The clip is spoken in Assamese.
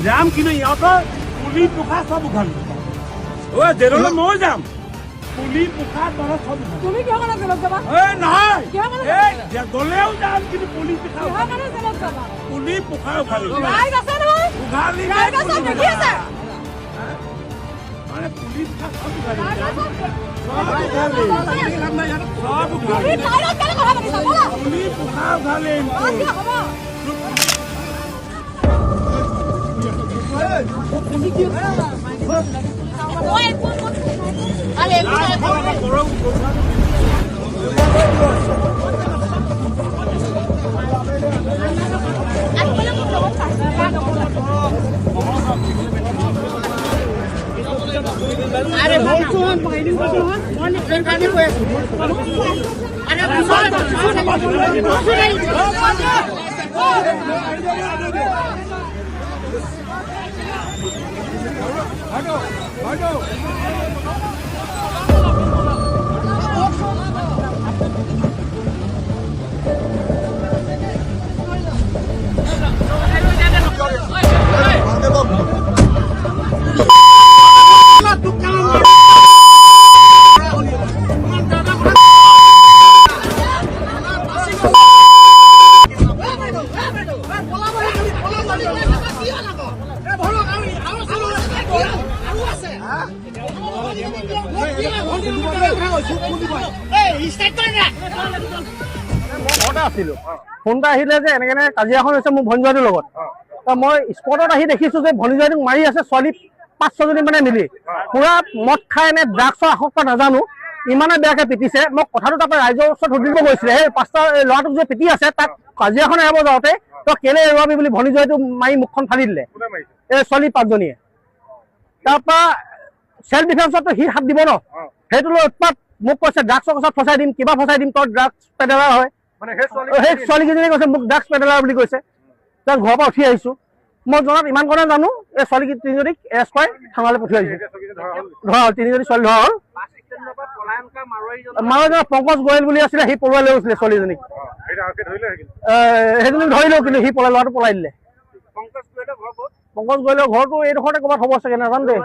যাম কিন্তু ইহঁতৰ পুলি পোখা চব উঘাল জেললৈ মই যাম পুলি পোখা তৰা চব তুমি কিয় কাৰণে জেলত যাবা নহয় গলেও যাম কিন্তু পুলি পোখা পুলি পোখা উঘালি উঘালি মানে পুলি পোখা চব পুলি পোখা উঘালি আরে বলছুন বাইডিং করছুন কোন ট্রেন কানে কই আছো আরে ভাগো ভাগো ফোন এটা আহিলে যে এনেকে কাজিয়াখন হৈছে মোৰ ভনীজনীৰ লগত মই স্পটত আহি দেখিছো যে ভনীজনীক মাৰি আছে ছোৱালী 5-6জনী মানে মিলি পুৰা মদ খাই এনে ড্ৰাগছৰ আসক্ত নাজানো ইমানে বেয়াকে পিটিছে মোক কথাটো তাৰপৰা ৰাইজৰ ওচৰত সুধিব গৈছিলে সেই 5টা ল'ৰাটোক যে পিটি আছে তাক কাজিয়াখন এৰাব যাওঁতে তই কেলে এৰুৱাবি বুলি ভনীজনীটো মাৰি মুখখন ফালি দিলে এই ছোৱালী 5জনীয়ে তাৰপৰা চেল্ফ ডিফেন্সতো সি হাত দিব ন সেইটো লৈ উৎপাত মোক কৈছে ড্ৰাগছৰ কথা ফচাই দিম কিবা ফচাই দিম তই ড্ৰাগছ পেডেলাৰ হয় সেই ছোৱালীকেইজনীয়ে কৈছে মোক ড্ৰাগছ পেডেলাৰ বুলি কৈছে তাৰ ঘৰৰ পৰা উঠি আহিছো মই জনাত ইমান কথা জানো এই ছোৱালী 3জনীক এৰেষ্ট কৰি থানালৈ পঠিয়াই আহিছো ধৰা 3জনী ছোৱালী ধৰা হ'ল মাৰোৱাৰী পংকজ গোৱেল বুলি আছিলে সি পলুৱাই লৈ গৈছিলে ছোৱালীজনীক সেইজনীক ধৰিলেও কিন্তু সি পলাই ল'ৰাটো পলাই দিলে পংকজ গোৱেলৰ ঘৰটো এইডোখৰতে ক'ৰবাত হ'ব চাগে নাজানো দেই